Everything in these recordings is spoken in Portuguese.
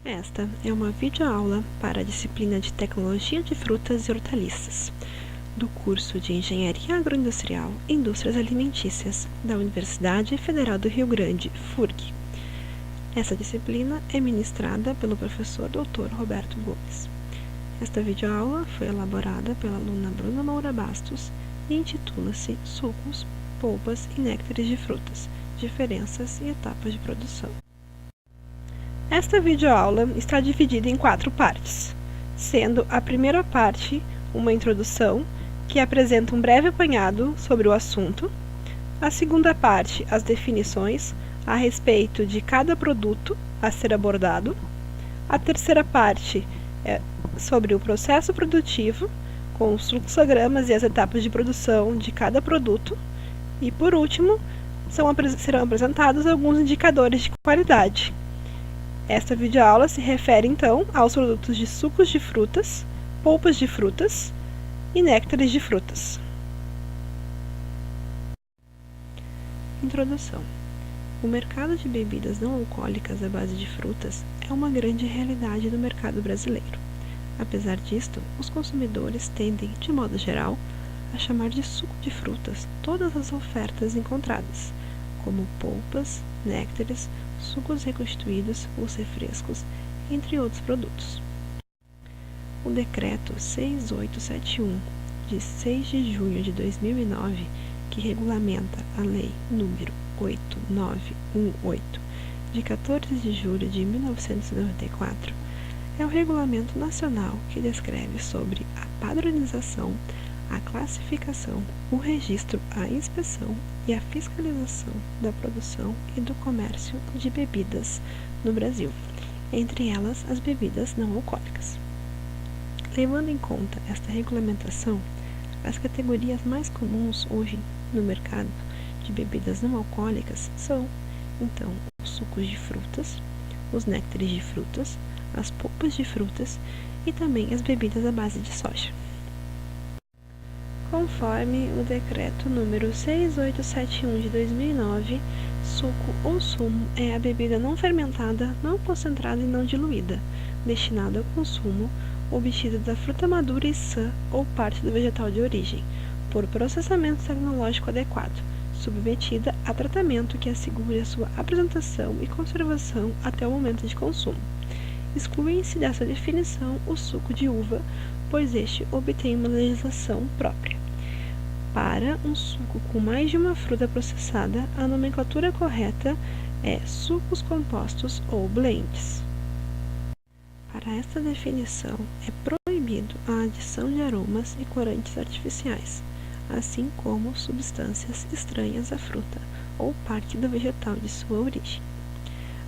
Esta é uma videoaula para a disciplina de Tecnologia de Frutas e Hortaliças, do curso de Engenharia Agroindustrial e Indústrias Alimentícias da Universidade Federal do Rio Grande, FURG. Essa disciplina é ministrada pelo professor Dr. Roberto Gomes. Esta videoaula foi elaborada pela aluna Bruna Moura Bastos e intitula-se Sucos, Polpas e Néctares de Frutas, Diferenças e Etapas de Produção. Esta videoaula está dividida em 4 partes, sendo a primeira parte uma introdução, que apresenta um breve apanhado sobre o assunto, a segunda parte, as definições a respeito de cada produto a ser abordado, a terceira parte é sobre o processo produtivo, com os fluxogramas e as etapas de produção de cada produto, e por último, serão apresentados alguns indicadores de qualidade. Esta videoaula se refere, então, aos produtos de sucos de frutas, polpas de frutas e néctares de frutas. Introdução. O mercado de bebidas não alcoólicas à base de frutas é uma grande realidade no mercado brasileiro. Apesar disto, os consumidores tendem, de modo geral, a chamar de suco de frutas todas as ofertas encontradas, como polpas, néctares, sucos reconstituídos, os refrescos, entre outros produtos. O Decreto 6871, de 6 de junho de 2009, que regulamenta a Lei nº 8918, de 14 de julho de 1994, é o regulamento nacional que descreve sobre a padronização, a classificação, o registro, a inspeção e a fiscalização da produção e do comércio de bebidas no Brasil, entre elas as bebidas não alcoólicas. Levando em conta esta regulamentação, as categorias mais comuns hoje no mercado de bebidas não alcoólicas são, então, os sucos de frutas, os néctares de frutas, as polpas de frutas e também as bebidas à base de soja. Conforme o Decreto número 6871 de 2009, suco ou sumo é a bebida não fermentada, não concentrada e não diluída, destinada ao consumo, obtida da fruta madura e sã ou parte do vegetal de origem, por processamento tecnológico adequado, submetida a tratamento que assegure a sua apresentação e conservação até o momento de consumo. Exclui-se dessa definição o suco de uva, pois este obtém uma legislação própria. Para um suco com mais de uma fruta processada, a nomenclatura correta é sucos compostos ou blends. Para esta definição, é proibido a adição de aromas e corantes artificiais, assim como substâncias estranhas à fruta ou parte do vegetal de sua origem.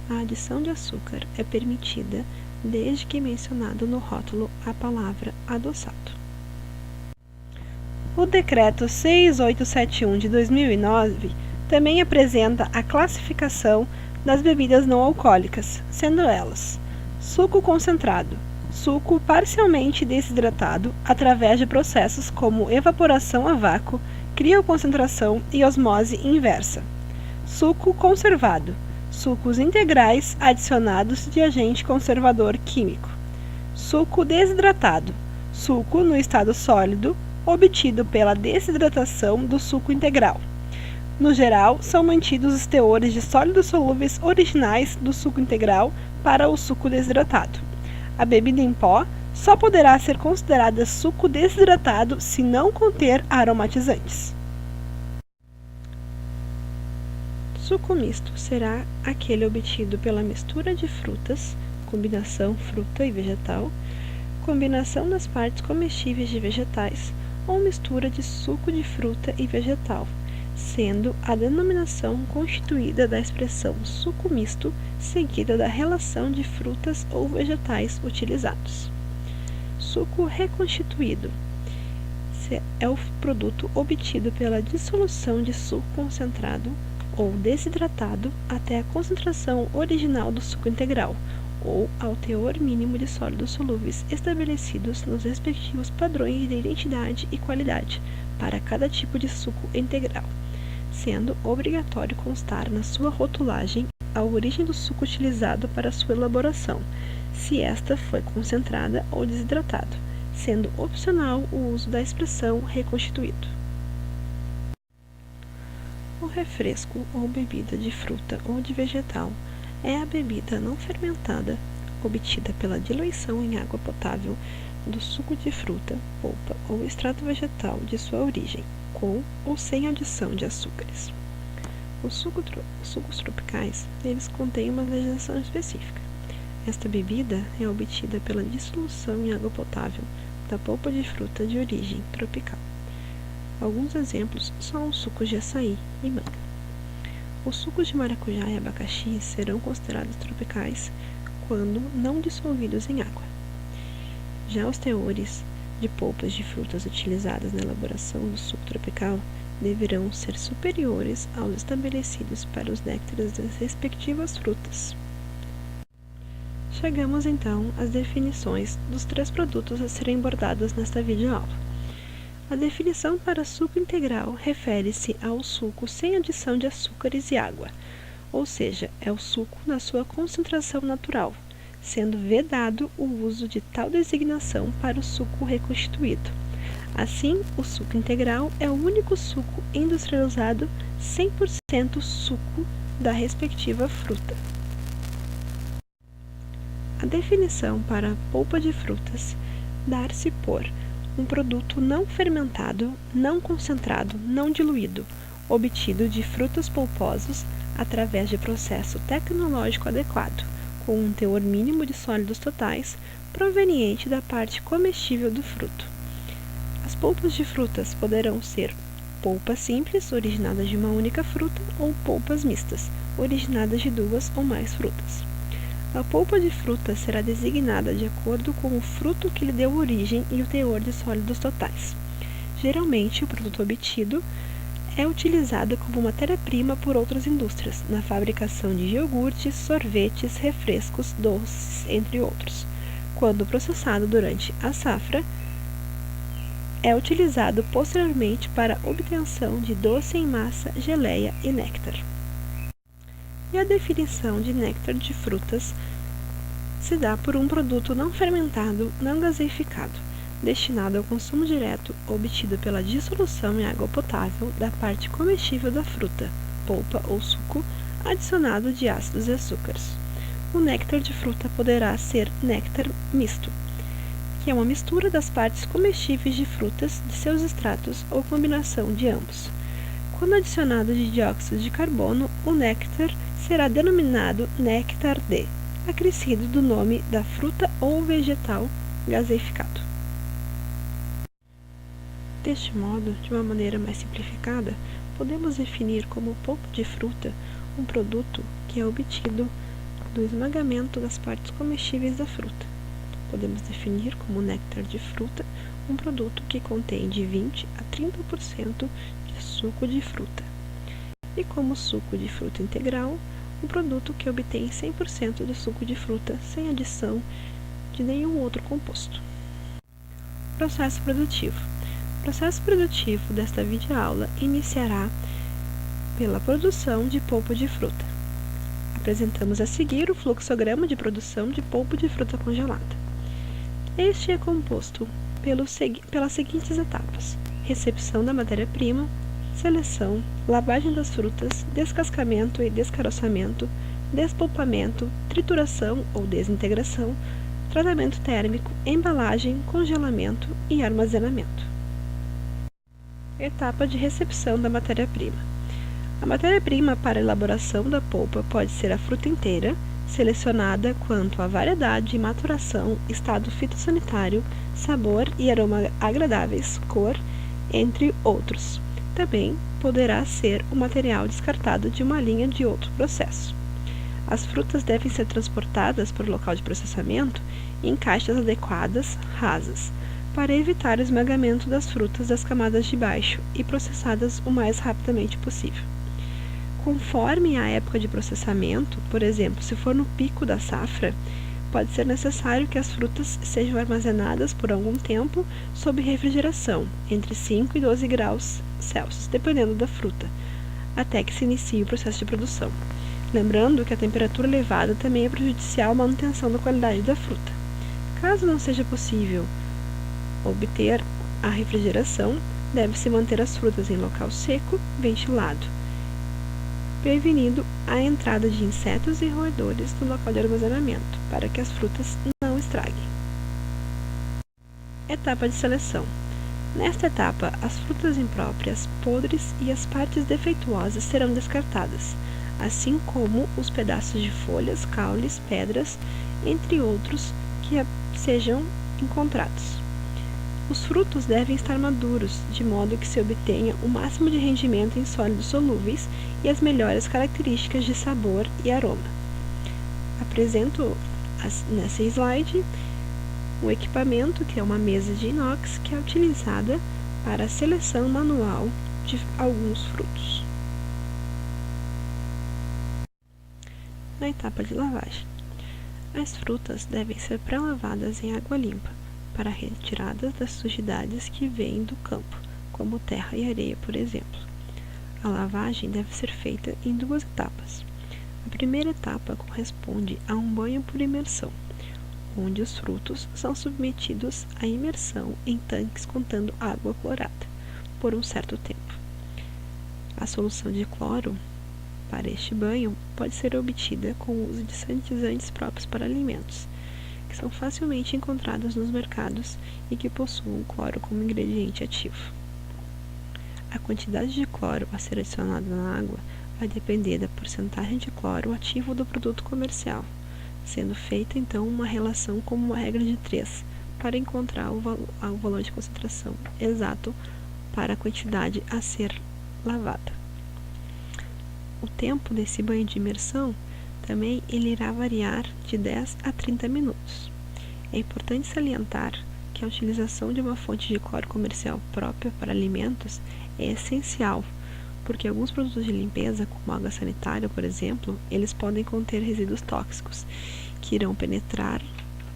A adição de açúcar é permitida desde que mencionado no rótulo a palavra adoçado. O Decreto 6871 de 2009 também apresenta a classificação das bebidas não alcoólicas, sendo elas: suco concentrado, suco parcialmente desidratado através de processos como evaporação a vácuo, crioconcentração e osmose inversa; suco conservado, sucos integrais adicionados de agente conservador químico; suco desidratado, suco no estado sólido, obtido pela desidratação do suco integral. No geral, são mantidos os teores de sólidos solúveis originais do suco integral para o suco desidratado. A bebida em pó só poderá ser considerada suco desidratado se não conter aromatizantes. Suco misto será aquele obtido pela mistura de frutas, combinação fruta e vegetal, combinação das partes comestíveis de vegetais ou mistura de suco de fruta e vegetal, sendo a denominação constituída da expressão suco misto seguida da relação de frutas ou vegetais utilizados. Suco reconstituído é o produto obtido pela dissolução de suco concentrado ou desidratado até a concentração original do suco integral, ou ao teor mínimo de sólidos solúveis estabelecidos nos respectivos padrões de identidade e qualidade para cada tipo de suco integral, sendo obrigatório constar na sua rotulagem a origem do suco utilizado para sua elaboração, se esta foi concentrada ou desidratado, sendo opcional o uso da expressão reconstituído. O refresco ou bebida de fruta ou de vegetal é a bebida não fermentada obtida pela diluição em água potável do suco de fruta, polpa ou extrato vegetal de sua origem, com ou sem adição de açúcares. Os sucos tropicais, eles contêm uma legislação específica. Esta bebida é obtida pela dissolução em água potável da polpa de fruta de origem tropical. Alguns exemplos são os sucos de açaí e manga. Os sucos de maracujá e abacaxi serão considerados tropicais quando não dissolvidos em água. Já os teores de polpas de frutas utilizadas na elaboração do suco tropical deverão ser superiores aos estabelecidos para os néctares das respectivas frutas. Chegamos então às definições dos 3 produtos a serem abordados nesta videoaula. A definição para suco integral refere-se ao suco sem adição de açúcares e água, ou seja, é o suco na sua concentração natural, sendo vedado o uso de tal designação para o suco reconstituído. Assim, o suco integral é o único suco industrializado 100% suco da respectiva fruta. A definição para polpa de frutas dar-se por um produto não fermentado, não concentrado, não diluído, obtido de frutos polposos através de processo tecnológico adequado, com um teor mínimo de sólidos totais proveniente da parte comestível do fruto. As polpas de frutas poderão ser polpas simples, originadas de uma única fruta, ou polpas mistas, originadas de 2 ou mais frutas. A polpa de fruta será designada de acordo com o fruto que lhe deu origem e o teor de sólidos totais. Geralmente, o produto obtido é utilizado como matéria-prima por outras indústrias, na fabricação de iogurtes, sorvetes, refrescos, doces, entre outros. Quando processado durante a safra, é utilizado posteriormente para obtenção de doce em massa, geleia e néctar. E a definição de néctar de frutas se dá por um produto não fermentado, não gaseificado, destinado ao consumo direto, obtido pela dissolução em água potável da parte comestível da fruta, polpa ou suco, adicionado de ácidos e açúcares. O néctar de fruta poderá ser néctar misto, que é uma mistura das partes comestíveis de frutas, de seus extratos ou combinação de ambos. Quando adicionado de dióxido de carbono, o néctar será denominado néctar de, acrescido do nome da fruta ou vegetal gaseificado. Deste modo, de uma maneira mais simplificada, podemos definir como polpa de fruta um produto que é obtido do esmagamento das partes comestíveis da fruta. Podemos definir como néctar de fruta um produto que contém de 20 a 30% de suco de fruta. E como suco de fruta integral, um produto que obtém 100% do suco de fruta sem adição de nenhum outro composto. Processo produtivo. O processo produtivo desta videoaula iniciará pela produção de polpa de fruta. Apresentamos a seguir o fluxograma de produção de polpa de fruta congelada. Este é composto pelas seguintes etapas: recepção da matéria-prima, seleção, lavagem das frutas, descascamento e descaroçamento, despolpamento, trituração ou desintegração, tratamento térmico, embalagem, congelamento e armazenamento. Etapa de recepção da matéria-prima. A matéria-prima para a elaboração da polpa pode ser a fruta inteira, selecionada quanto à variedade, maturação, estado fitossanitário, sabor e aroma agradáveis, cor, entre outros. Também poderá ser o material descartado de uma linha de outro processo. As frutas devem ser transportadas para o local de processamento em caixas adequadas, rasas, para evitar o esmagamento das frutas das camadas de baixo e processadas o mais rapidamente possível. Conforme a época de processamento, por exemplo, se for no pico da safra, pode ser necessário que as frutas sejam armazenadas por algum tempo sob refrigeração, entre 5 e 12 graus Celsius, dependendo da fruta, até que se inicie o processo de produção. Lembrando que a temperatura elevada também é prejudicial à manutenção da qualidade da fruta. Caso não seja possível obter a refrigeração, deve-se manter as frutas em local seco, ventilado, prevenindo a entrada de insetos e roedores no local de armazenamento, para que as frutas não estraguem. Etapa de seleção. Nesta etapa, as frutas impróprias, podres e as partes defeituosas serão descartadas, assim como os pedaços de folhas, caules, pedras, entre outros que sejam encontrados. Os frutos devem estar maduros, de modo que se obtenha o máximo de rendimento em sólidos solúveis e as melhores características de sabor e aroma. Apresento nessa slide um equipamento que é uma mesa de inox que é utilizada para a seleção manual de alguns frutos. Na etapa de lavagem, as frutas devem ser pré-lavadas em água limpa para retirada das sujidades que vêm do campo, como terra e areia, por exemplo. A lavagem deve ser feita em 2 etapas. A primeira etapa corresponde a um banho por imersão, onde os frutos são submetidos à imersão em tanques contendo água clorada por um certo tempo. A solução de cloro para este banho pode ser obtida com o uso de sanitizantes próprios para alimentos, que são facilmente encontrados nos mercados e que possuem cloro como ingrediente ativo. A quantidade de cloro a ser adicionada na água vai depender da porcentagem de cloro ativo do produto comercial, sendo feita então uma relação como uma regra de 3 para encontrar o valor de concentração exato para a quantidade a ser lavada. O tempo desse banho de imersão também ele irá variar de 10 a 30 minutos. É importante salientar que a utilização de uma fonte de cloro comercial própria para alimentos é essencial, porque alguns produtos de limpeza, como água sanitária, por exemplo, eles podem conter resíduos tóxicos que irão penetrar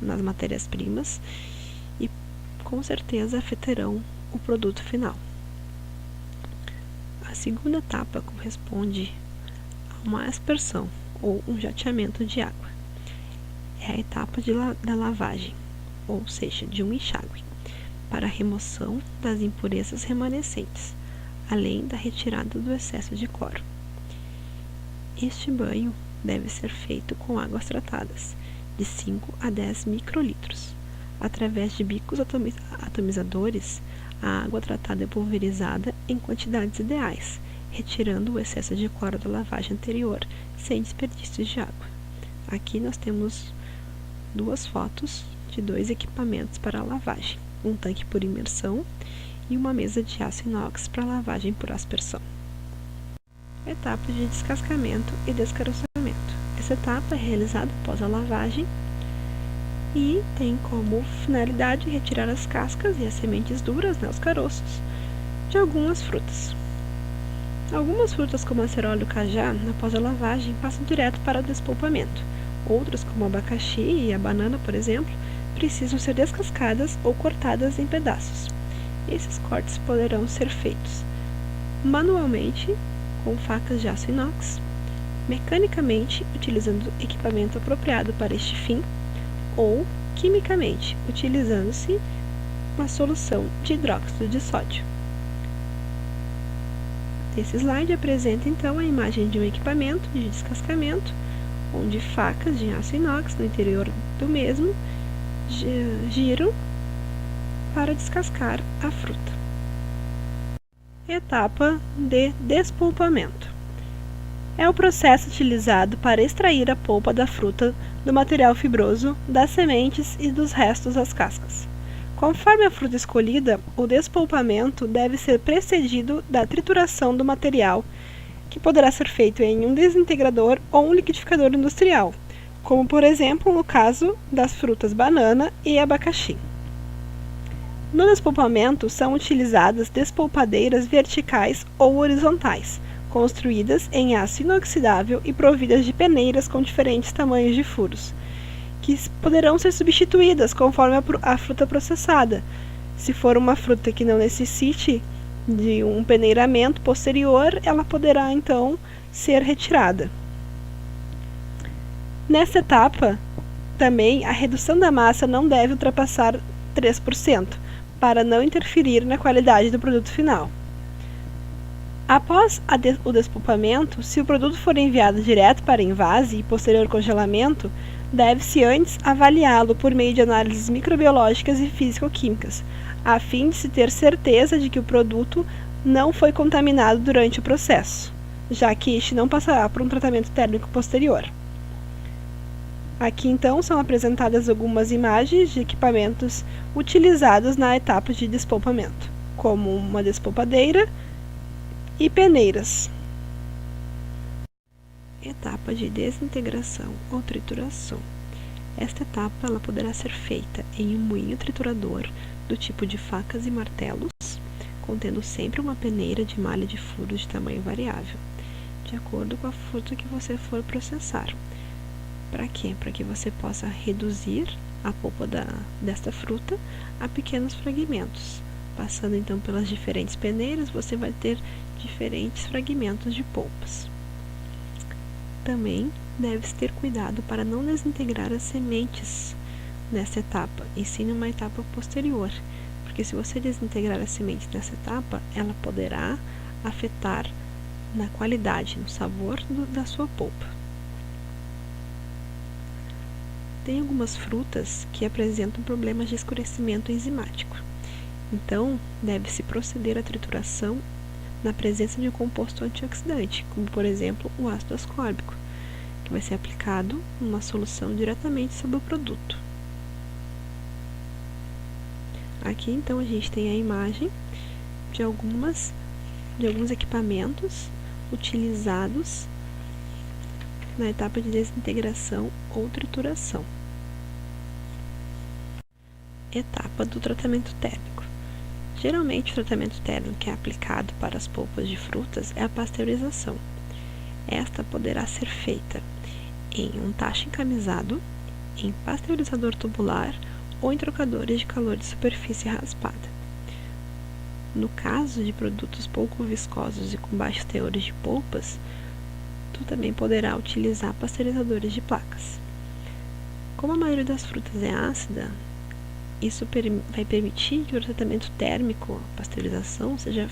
nas matérias-primas e com certeza afetarão o produto final. A segunda etapa corresponde a uma aspersão ou um jateamento de água. É a etapa da lavagem, ou seja, de um enxágue, para a remoção das impurezas remanescentes, além da retirada do excesso de cloro. Este banho deve ser feito com águas tratadas, de 5 a 10 microlitros. Através de bicos atomizadores, a água tratada é pulverizada em quantidades ideais, retirando o excesso de cloro da lavagem anterior, sem desperdícios de água. Aqui nós temos 2 fotos de 2 equipamentos para a lavagem, um tanque por imersão e uma mesa de aço inox para lavagem por aspersão. Etapa de descascamento e descaroçamento. Essa etapa é realizada após a lavagem e tem como finalidade retirar as cascas e as sementes duras, os caroços, de algumas frutas. Algumas frutas, como a acerola e o cajá, após a lavagem, passam direto para o despolpamento. Outras, como o abacaxi e a banana, por exemplo, precisam ser descascadas ou cortadas em pedaços. Esses cortes poderão ser feitos manualmente, com facas de aço inox, mecanicamente, utilizando equipamento apropriado para este fim, ou quimicamente, utilizando-se uma solução de hidróxido de sódio. Esse slide apresenta então a imagem de um equipamento de descascamento, onde facas de aço inox no interior do mesmo giram para descascar a fruta. Etapa de despolpamento. É o processo utilizado para extrair a polpa da fruta do material fibroso, das sementes e dos restos das cascas. Conforme a fruta escolhida, o despolpamento deve ser precedido da trituração do material, que poderá ser feito em um desintegrador ou um liquidificador industrial, como por exemplo no caso das frutas banana e abacaxi. No despolpamento são utilizadas despolpadeiras verticais ou horizontais, construídas em aço inoxidável e providas de peneiras com diferentes tamanhos de furos, que poderão ser substituídas conforme a fruta processada. Se for uma fruta que não necessite de um peneiramento posterior, ela poderá então ser retirada. Nessa etapa, também a redução da massa não deve ultrapassar 3%, para não interferir na qualidade do produto final. Após o despulpamento, se o produto for enviado direto para envase e posterior congelamento, deve-se antes avaliá-lo por meio de análises microbiológicas e físico-químicas, a fim de se ter certeza de que o produto não foi contaminado durante o processo, já que este não passará por um tratamento térmico posterior. Aqui então são apresentadas algumas imagens de equipamentos utilizados na etapa de despolpamento, como uma despolpadeira e peneiras. Etapa de desintegração ou trituração. Esta etapa ela poderá ser feita em um moinho triturador do tipo de facas e martelos, contendo sempre uma peneira de malha de furo de tamanho variável, de acordo com a fruta que você for processar. Para quê? Para que você possa reduzir a polpa desta fruta a pequenos fragmentos. Passando então pelas diferentes peneiras, você vai ter diferentes fragmentos de polpas. Também deve-se ter cuidado para não desintegrar as sementes nessa etapa, e sim numa etapa posterior, porque se você desintegrar as sementes nessa etapa, ela poderá afetar na qualidade, no sabor da sua polpa. Tem algumas frutas que apresentam problemas de escurecimento enzimático, então deve-se proceder à trituração na presença de um composto antioxidante, como por exemplo o ácido ascórbico, que vai ser aplicado numa solução diretamente sobre o produto. Aqui então a gente tem a imagem de alguns equipamentos utilizados na etapa de desintegração ou trituração. Etapa do tratamento térmico. Geralmente, o tratamento térmico que é aplicado para as polpas de frutas é a pasteurização. Esta poderá ser feita em um tacho encamisado, em pasteurizador tubular ou em trocadores de calor de superfície raspada. No caso de produtos pouco viscosos e com baixos teores de polpas, tu também poderá utilizar pasteurizadores de placas. Como a maioria das frutas é ácida, isso vai permitir que o tratamento térmico, a pasteurização, seja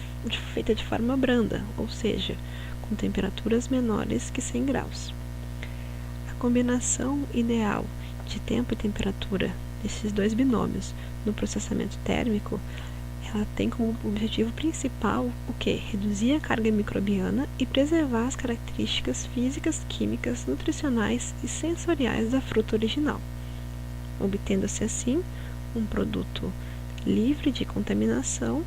feita de forma branda, ou seja, com temperaturas menores que 100 graus. A combinação ideal de tempo e temperatura desses dois binômios no processamento térmico, ela tem como objetivo principal o quê? Reduzir a carga microbiana e preservar as características físicas, químicas, nutricionais e sensoriais da fruta original, obtendo-se assim um produto livre de contaminação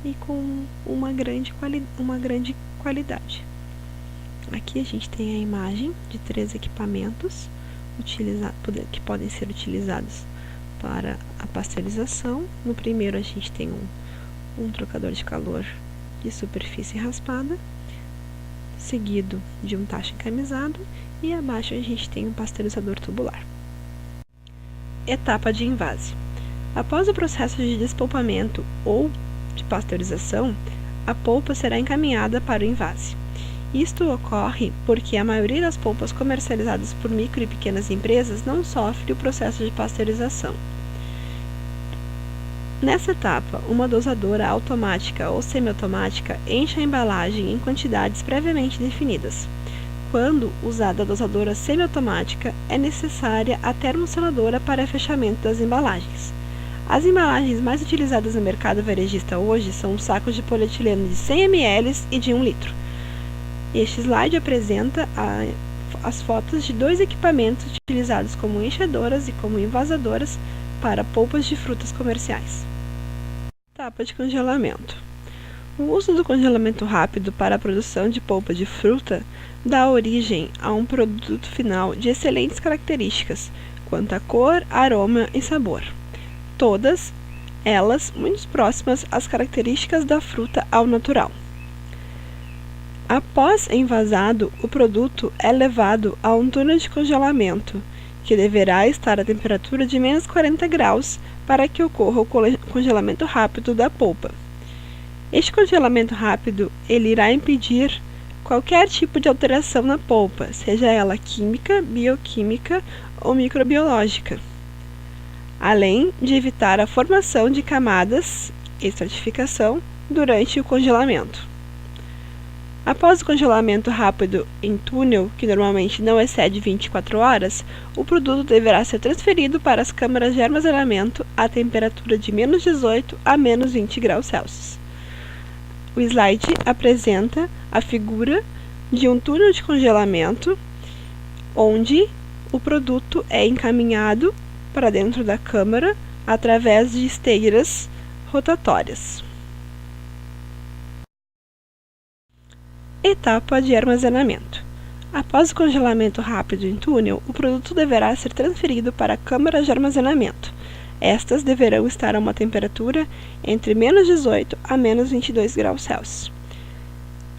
e com uma grande qualidade. Aqui a gente tem a imagem de 3 equipamentos que podem ser utilizados para a pasteurização. No primeiro a gente tem um trocador de calor de superfície raspada, seguido de um tacho encamisado, e abaixo a gente tem um pasteurizador tubular. Etapa de envase. Após o processo de despolpamento ou de pasteurização, a polpa será encaminhada para o envase. Isto ocorre porque a maioria das polpas comercializadas por micro e pequenas empresas não sofre o processo de pasteurização. Nessa etapa, uma dosadora automática ou semiautomática enche a embalagem em quantidades previamente definidas. Quando usada a dosadora semiautomática, é necessária a termoseladora para fechamento das embalagens. As embalagens mais utilizadas no mercado varejista hoje são os sacos de polietileno de 100 ml e de 1 litro. Este slide apresenta as fotos de 2 equipamentos utilizados como enchedoras e como envasadoras para polpas de frutas comerciais. Etapa de congelamento. O uso do congelamento rápido para a produção de polpa de fruta dá origem a um produto final de excelentes características quanto a cor, aroma e sabor. Todas elas muito próximas às características da fruta ao natural. Após envasado, o produto é levado a um túnel de congelamento, que deverá estar a temperatura de menos 40 graus para que ocorra o congelamento rápido da polpa. Este congelamento rápido ele irá impedir qualquer tipo de alteração na polpa, seja ela química, bioquímica ou microbiológica, além de evitar a formação de camadas e estratificação durante o congelamento. Após o congelamento rápido em túnel, que normalmente não excede 24 horas, o produto deverá ser transferido para as câmaras de armazenamento a temperatura de menos 18 a menos 20 graus Celsius. O slide apresenta a figura de um túnel de congelamento, onde o produto é encaminhado para dentro da câmara através de esteiras rotatórias. Etapa de armazenamento. Após o congelamento rápido em túnel, o produto deverá ser transferido para câmaras de armazenamento. Estas deverão estar a uma temperatura entre menos 18 a menos 22 graus Celsius.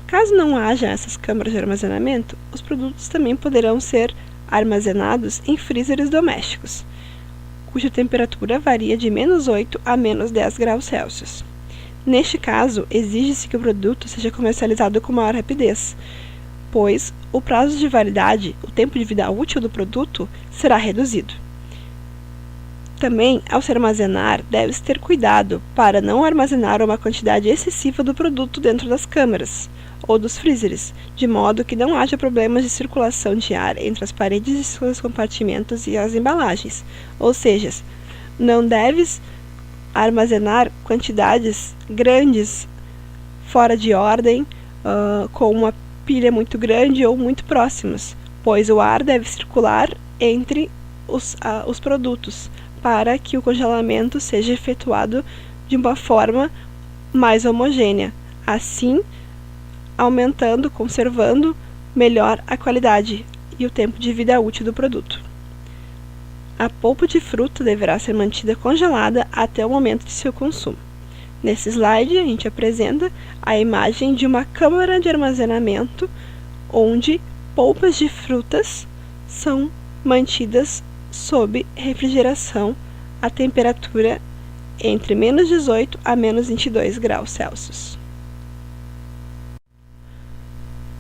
Caso não haja essas câmaras de armazenamento, os produtos também poderão ser armazenados em freezers domésticos, cuja temperatura varia de menos 8 a menos 10 graus Celsius. Neste caso, exige-se que o produto seja comercializado com maior rapidez, pois o prazo de validade, o tempo de vida útil do produto, será reduzido. Também, ao se armazenar, deve-se ter cuidado para não armazenar uma quantidade excessiva do produto dentro das câmaras ou dos freezers, de modo que não haja problemas de circulação de ar entre as paredes de seus compartimentos e as embalagens. Ou seja, não deves armazenar quantidades grandes fora de ordem, com uma pilha muito grande ou muito próximas, pois o ar deve circular entre os produtos para que o congelamento seja efetuado de uma forma mais homogênea, assim aumentando, conservando melhor a qualidade e o tempo de vida útil do produto. A polpa de fruta deverá ser mantida congelada até o momento de seu consumo. Nesse slide, a gente apresenta a imagem de uma câmara de armazenamento onde polpas de frutas são mantidas sob refrigeração a temperatura entre menos 18 a menos 22 graus Celsius.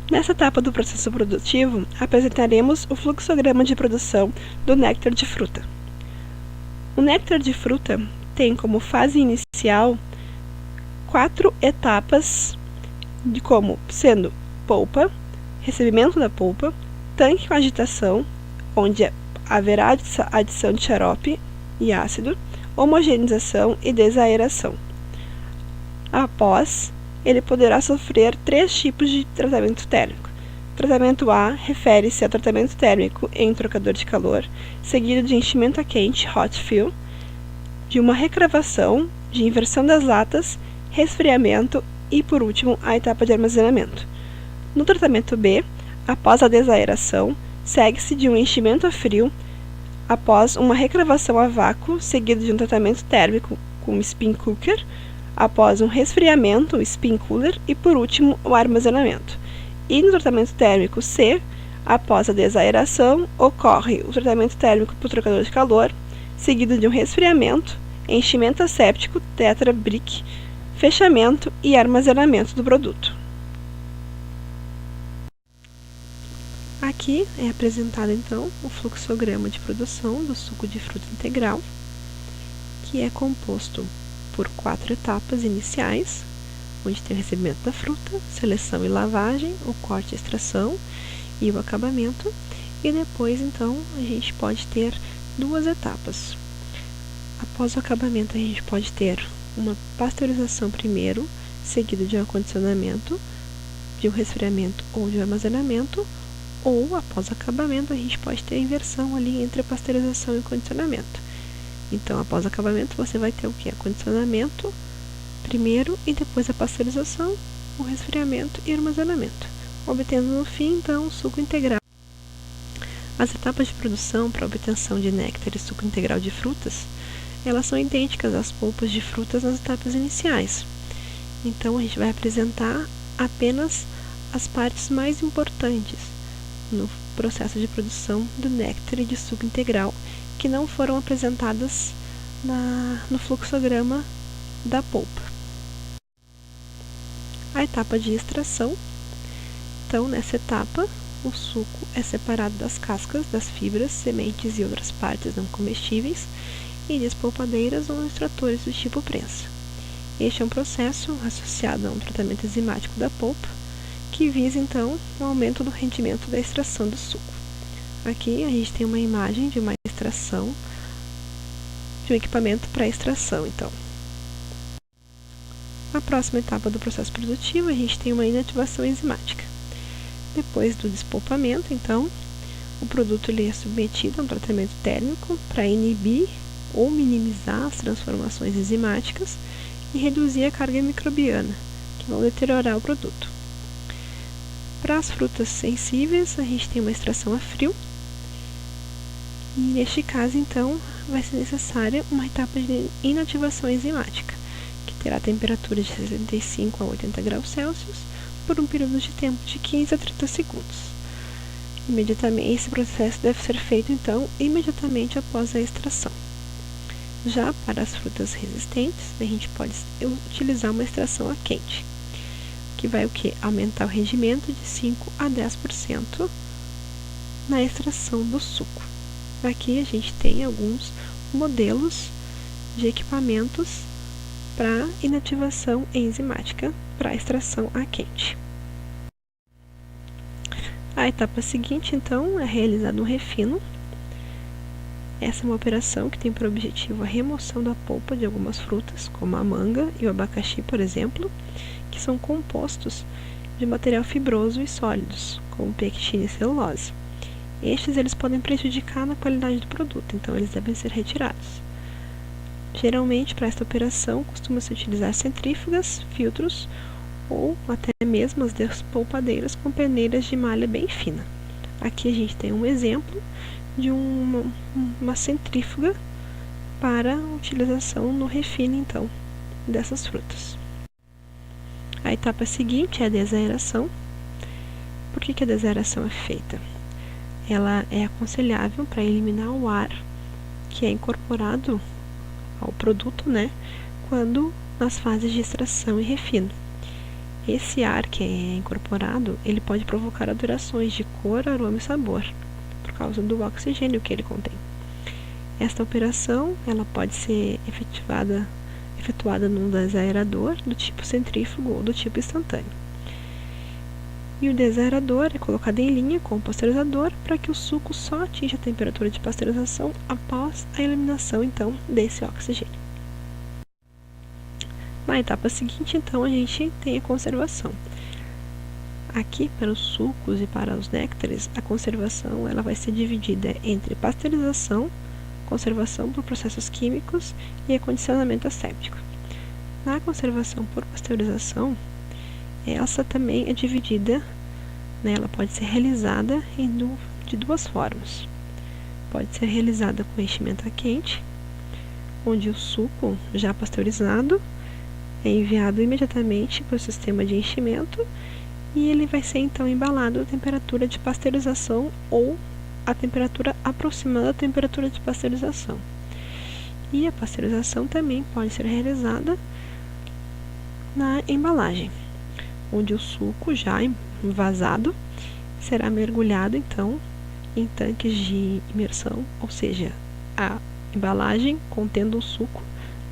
Nessa etapa do processo produtivo, apresentaremos o fluxograma de produção do néctar de fruta. O néctar de fruta tem como fase inicial 4 etapas, sendo polpa, recebimento da polpa, tanque com agitação, onde haverá adição de xarope e ácido, homogeneização e desaeração. Após, ele poderá sofrer 3 tipos de tratamento térmico. Tratamento A refere-se ao tratamento térmico em trocador de calor, seguido de enchimento a quente, hot fill, de uma recravação, de inversão das latas, resfriamento e, por último, a etapa de armazenamento. No tratamento B, após a desaeração, segue-se de um enchimento a frio, após uma recravação a vácuo, seguido de um tratamento térmico com spin cooker, após um resfriamento, o spin cooler, e por último o armazenamento. E no tratamento térmico C, após a desaeração, ocorre o tratamento térmico por trocador de calor, seguido de um resfriamento, enchimento asséptico, tetra brick, fechamento e armazenamento do produto. Aqui é apresentado então o fluxograma de produção do suco de fruta integral, que é composto por 4 etapas iniciais, onde tem o recebimento da fruta, seleção e lavagem, o corte e extração e o acabamento, e depois então a gente pode ter 2 etapas. Após o acabamento a gente pode ter uma pasteurização primeiro, seguido de um acondicionamento, de um resfriamento ou de um armazenamento, ou após o acabamento a gente pode ter a inversão ali entre a pasteurização e o condicionamento. Então, após o acabamento, você vai ter o que? Condicionamento primeiro e depois a pasteurização, o resfriamento e armazenamento, obtendo no fim, então, o suco integral. As etapas de produção para a obtenção de néctar e suco integral de frutas, elas são idênticas às polpas de frutas nas etapas iniciais. Então, a gente vai apresentar apenas as partes mais importantes no processo de produção do néctar e de suco integral, que não foram apresentadas no fluxograma da polpa. A etapa de extração Então, nessa etapa, o suco é separado das cascas, das fibras, sementes e outras partes não comestíveis em despolpadeiras ou extratores do tipo prensa. Este é um processo associado a um tratamento enzimático da polpa, que visa, então, o aumento do rendimento da extração do suco. Aqui a gente tem uma imagem de uma extração, de um equipamento para extração, então. Na próxima etapa do processo produtivo, a gente tem uma inativação enzimática. Depois do despolpamento, então, o produto ele é submetido a um tratamento térmico para inibir ou minimizar as transformações enzimáticas e reduzir a carga microbiana, que vão deteriorar o produto. Para as frutas sensíveis, a gente tem uma extração a frio, e neste caso, então, vai ser necessária uma etapa de inativação enzimática, que terá temperatura de 65 a 80 graus Celsius por um período de tempo de 15 a 30 segundos. Imediatamente, esse processo deve ser feito, então, imediatamente após a extração. Já para as frutas resistentes, a gente pode utilizar uma extração a quente, que vai aumentar o rendimento de 5 a 10% na extração do suco. Aqui a gente tem alguns modelos de equipamentos para inativação enzimática para extração a quente. A etapa seguinte, então, é realizado um refino. Essa é uma operação que tem por objetivo a remoção da polpa de algumas frutas, como a manga e o abacaxi, por exemplo, que são compostos de material fibroso e sólidos, como pectina e celulose. Estes eles podem prejudicar na qualidade do produto, então eles devem ser retirados. Geralmente, para esta operação, costuma-se utilizar centrífugas, filtros ou até mesmo as despolpadeiras com peneiras de malha bem fina. Aqui a gente tem um exemplo de uma centrífuga para utilização no refino, então, dessas frutas. A etapa seguinte é a desaeração. Por que a desaeração é feita? Ela é aconselhável para eliminar o ar que é incorporado ao produto, quando nas fases de extração e refino. Esse ar que é incorporado, ele pode provocar alterações de cor, aroma e sabor, por causa do oxigênio que ele contém. Esta operação, ela pode ser efetuada num desaerador do tipo centrífugo ou do tipo instantâneo. E o desaerador é colocado em linha com o pasteurizador para que o suco só atinja a temperatura de pasteurização após a eliminação, então, desse oxigênio. Na etapa seguinte, então, a gente tem a conservação. Aqui, para os sucos e para os néctares, a conservação ela vai ser dividida entre pasteurização, conservação por processos químicos e acondicionamento asséptico. Na conservação por pasteurização, essa também é dividida, ela pode ser realizada de duas formas. Pode ser realizada com enchimento a quente, onde o suco já pasteurizado é enviado imediatamente para o sistema de enchimento e ele vai ser então embalado a temperatura de pasteurização ou a temperatura aproximada da temperatura de pasteurização. E a pasteurização também pode ser realizada na embalagem, onde o suco já envasado será mergulhado então em tanques de imersão, ou seja, a embalagem contendo o suco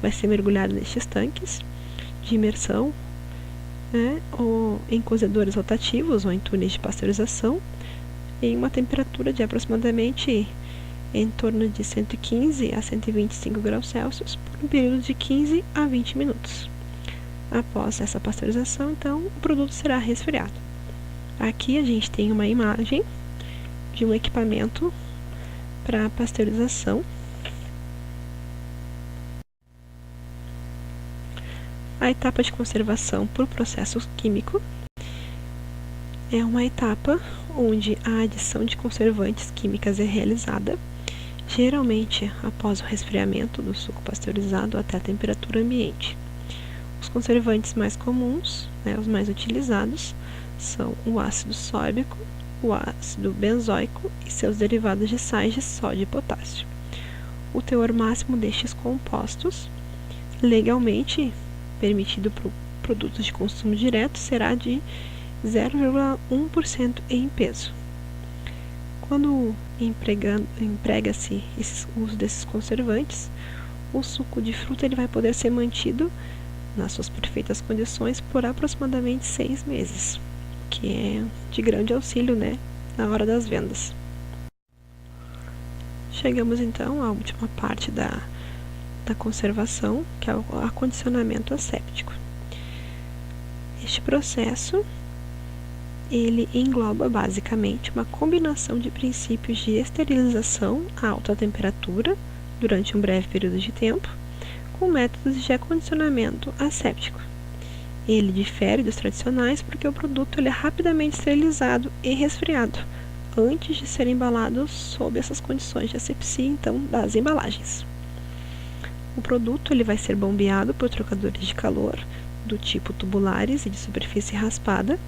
vai ser mergulhada nestes tanques de imersão, ou em cozedores rotativos ou em túneis de pasteurização em uma temperatura de aproximadamente em torno de 115 a 125 graus Celsius por um período de 15 a 20 minutos. Após essa pasteurização, então, o produto será resfriado. Aqui a gente tem uma imagem de um equipamento para pasteurização. A etapa de conservação por processo químico é uma etapa onde a adição de conservantes químicas é realizada, geralmente após o resfriamento do suco pasteurizado até a temperatura ambiente. Os conservantes mais comuns, os mais utilizados, são o ácido sódico, o ácido benzoico e seus derivados de sais de sódio e potássio. O teor máximo destes compostos, legalmente permitido para produtos de consumo direto, será de 0,1% em peso. Quando emprega-se o uso desses conservantes, o suco de fruta ele vai poder ser mantido nas suas perfeitas condições por aproximadamente 6 meses, que é de grande auxílio, né, na hora das vendas. Chegamos então à última parte da conservação, que é o acondicionamento asséptico. Este processo ele engloba basicamente uma combinação de princípios de esterilização a alta temperatura durante um breve período de tempo, com métodos de acondicionamento asséptico. Ele difere dos tradicionais porque o produto ele é rapidamente esterilizado e resfriado antes de ser embalado sob essas condições de asepsia, então, das embalagens. O produto ele vai ser bombeado por trocadores de calor do tipo tubulares e de superfície raspada.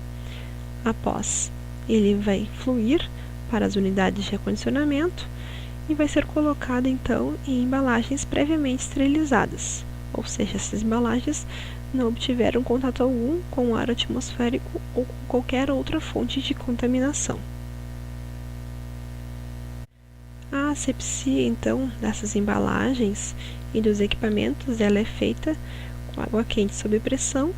Após, ele vai fluir para as unidades de acondicionamento e vai ser colocado então em embalagens previamente esterilizadas, ou seja, essas embalagens não obtiveram contato algum com o ar atmosférico ou com qualquer outra fonte de contaminação. A asepsia então dessas embalagens e dos equipamentos ela é feita com água quente sob pressão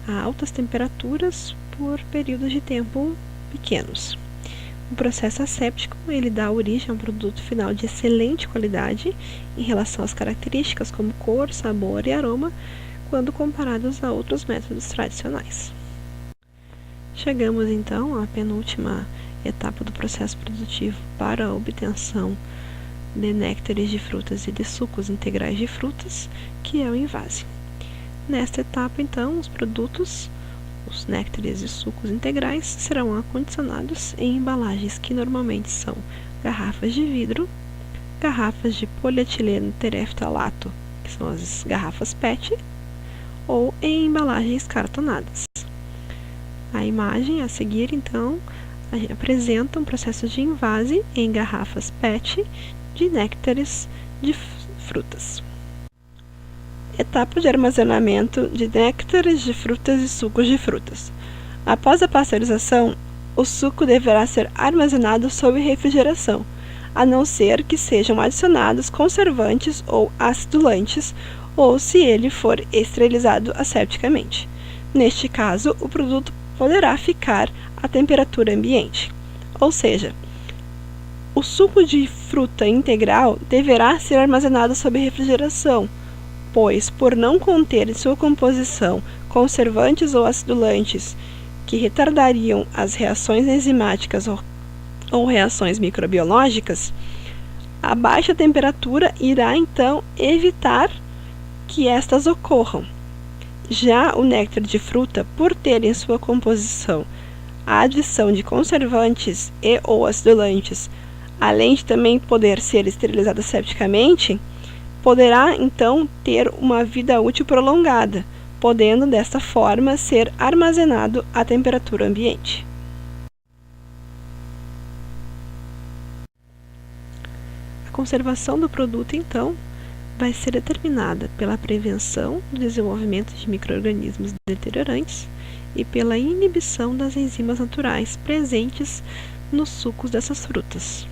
a altas temperaturas por períodos de tempo pequenos. O processo asséptico ele dá origem a um produto final de excelente qualidade em relação às características como cor, sabor e aroma, quando comparados a outros métodos tradicionais. Chegamos então à penúltima etapa do processo produtivo para a obtenção de néctares de frutas e de sucos integrais de frutas, que é o envase. Nesta etapa, então, os produtos, os néctares e sucos integrais, serão acondicionados em embalagens que normalmente são garrafas de vidro, garrafas de polietileno tereftalato, que são as garrafas PET, ou em embalagens cartonadas. A imagem a seguir, então, apresenta um processo de envase em garrafas PET de néctares de frutas. Etapa de armazenamento de néctares de frutas e sucos de frutas. Após a pasteurização, o suco deverá ser armazenado sob refrigeração, a não ser que sejam adicionados conservantes ou acidulantes, ou se ele for esterilizado asepticamente. Neste caso, o produto poderá ficar à temperatura ambiente, ou seja, o suco de fruta integral deverá ser armazenado sob refrigeração, pois, por não conter em sua composição conservantes ou acidulantes que retardariam as reações enzimáticas ou reações microbiológicas, a baixa temperatura irá então evitar que estas ocorram. Já o néctar de fruta, por ter em sua composição a adição de conservantes e ou acidulantes, além de também poder ser esterilizado asepticamente, poderá então ter uma vida útil prolongada, podendo desta forma ser armazenado à temperatura ambiente. A conservação do produto, então, vai ser determinada pela prevenção do desenvolvimento de micro-organismos deteriorantes e pela inibição das enzimas naturais presentes nos sucos dessas frutas.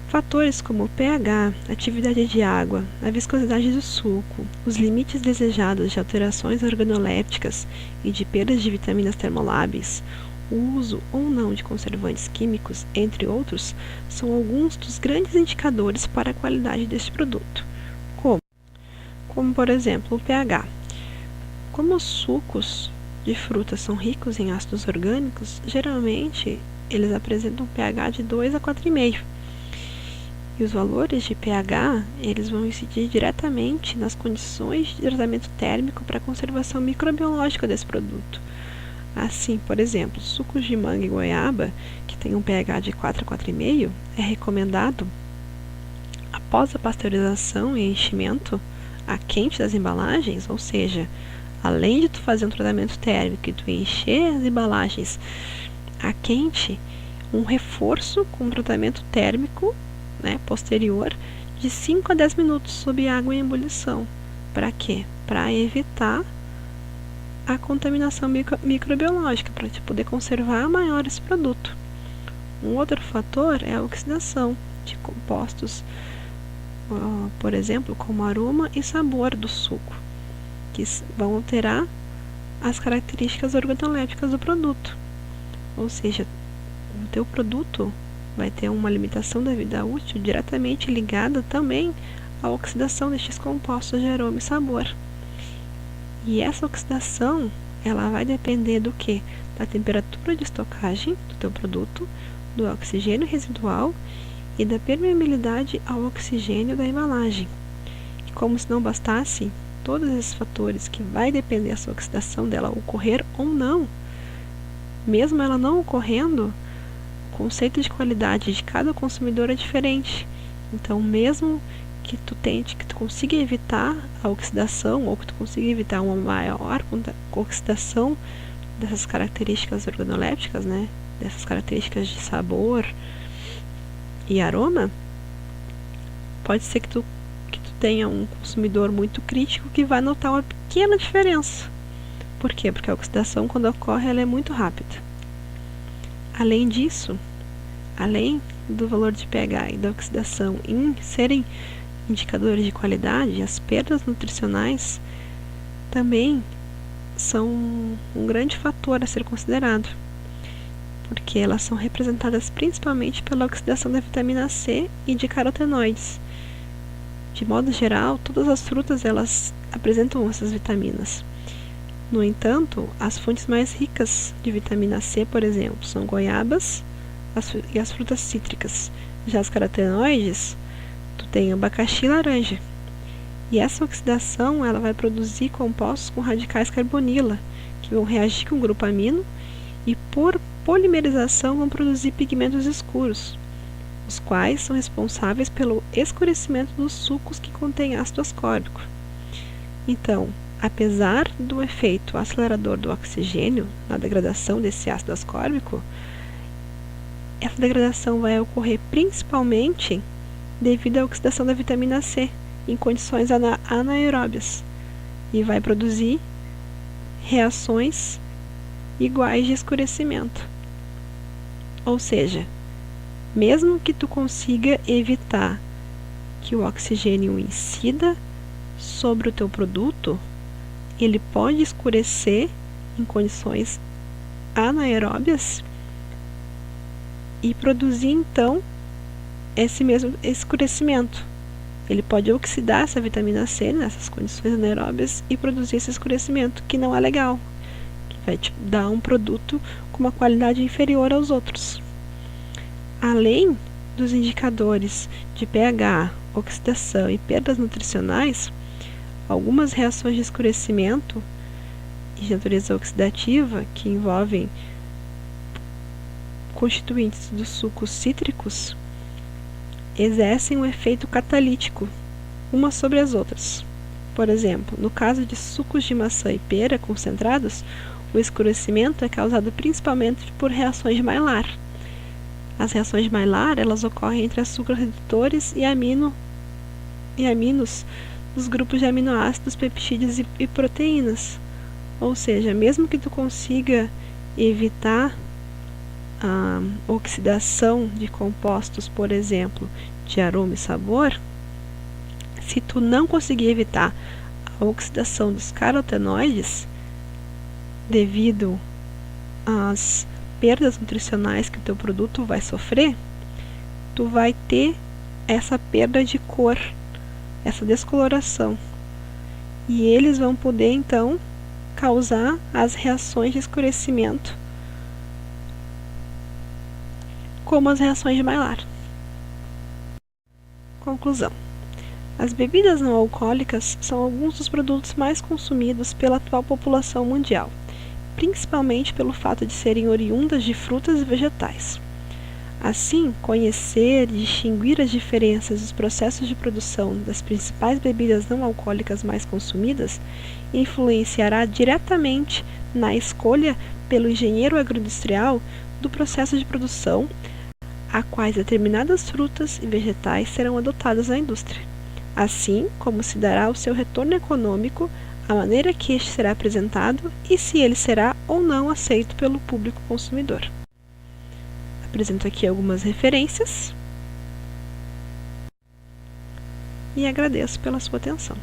Fatores como o pH, atividade de água, a viscosidade do suco, os limites desejados de alterações organolépticas e de perdas de vitaminas termolábeis, o uso ou não de conservantes químicos, entre outros, são alguns dos grandes indicadores para a qualidade deste produto, como por exemplo o pH. Como os sucos de frutas são ricos em ácidos orgânicos, geralmente eles apresentam um pH de 2 a 4,5. E os valores de pH, eles vão incidir diretamente nas condições de tratamento térmico para a conservação microbiológica desse produto. Assim, por exemplo, sucos de manga e goiaba, que tem um pH de 4 a 4,5, é recomendado, após a pasteurização e enchimento a quente das embalagens, ou seja, além de tu fazer um tratamento térmico e tu encher as embalagens a quente, um reforço com um tratamento térmico, posterior, de 5 a 10 minutos sob água em ebulição. Para quê? Para evitar a contaminação microbiológica, para poder conservar maior esse produto. Um outro fator é a oxidação de compostos, por exemplo, como aroma e sabor do suco, que vão alterar as características organolépticas do produto. Ou seja, o teu produto vai ter uma limitação da vida útil diretamente ligada também à oxidação destes compostos de aroma e sabor. E essa oxidação, ela vai depender do quê? Da temperatura de estocagem do teu produto, do oxigênio residual e da permeabilidade ao oxigênio da embalagem. E como se não bastasse todos esses fatores que vai depender dessa oxidação dela ocorrer ou não, mesmo ela não ocorrendo, o conceito de qualidade de cada consumidor é diferente. Então, mesmo que tu consiga evitar a oxidação ou que tu consiga evitar uma maior oxidação dessas características organolépticas, né, dessas características de sabor e aroma, pode ser que tu tenha um consumidor muito crítico que vai notar uma pequena diferença. Por quê? Porque a oxidação, quando ocorre, ela é muito rápida. Além disso, além do valor de pH e da oxidação em serem indicadores de qualidade, as perdas nutricionais também são um grande fator a ser considerado, porque elas são representadas principalmente pela oxidação da vitamina C e de carotenoides. De modo geral, todas as frutas elas apresentam essas vitaminas. No entanto, as fontes mais ricas de vitamina C, por exemplo, são goiabas e as frutas cítricas. Já as carotenoides, tu tem abacaxi e laranja. E essa oxidação ela vai produzir compostos com radicais carbonila, que vão reagir com o grupo amino e por polimerização vão produzir pigmentos escuros, os quais são responsáveis pelo escurecimento dos sucos que contêm ácido ascórbico. Então, apesar do efeito acelerador do oxigênio na degradação desse ácido ascórbico, essa degradação vai ocorrer principalmente devido à oxidação da vitamina C em condições anaeróbias e vai produzir reações iguais de escurecimento. Ou seja, mesmo que tu consiga evitar que o oxigênio incida sobre o teu produto, ele pode escurecer em condições anaeróbias e produzir então esse mesmo escurecimento. Ele pode oxidar essa vitamina C nessas condições anaeróbias e produzir esse escurecimento, que não é legal, que vai te dar um produto com uma qualidade inferior aos outros. Além dos indicadores de pH, oxidação e perdas nutricionais, algumas reações de escurecimento e de natureza oxidativa que envolvem constituintes dos sucos cítricos exercem um efeito catalítico umas sobre as outras. Por exemplo, no caso de sucos de maçã e pera concentrados, o escurecimento é causado principalmente por reações de Maillard. As reações de Maillard elas ocorrem entre açúcares redutores e aminos dos grupos de aminoácidos, peptídeos e proteínas. Ou seja, mesmo que tu consiga evitar a oxidação de compostos, por exemplo, de aroma e sabor, se tu não conseguir evitar a oxidação dos carotenoides devido às perdas nutricionais que o teu produto vai sofrer, tu vai ter essa perda de cor, essa descoloração, e eles vão poder então causar as reações de escurecimento, como as reações de Maillard. Conclusão: as bebidas não alcoólicas são alguns dos produtos mais consumidos pela atual população mundial, principalmente pelo fato de serem oriundas de frutas e vegetais. Assim, conhecer e distinguir as diferenças dos processos de produção das principais bebidas não alcoólicas mais consumidas influenciará diretamente na escolha pelo engenheiro agroindustrial do processo de produção a quais determinadas frutas e vegetais serão adotadas na indústria, assim como se dará o seu retorno econômico a maneira que este será apresentado e se ele será ou não aceito pelo público consumidor. Apresento aqui algumas referências e agradeço pela sua atenção.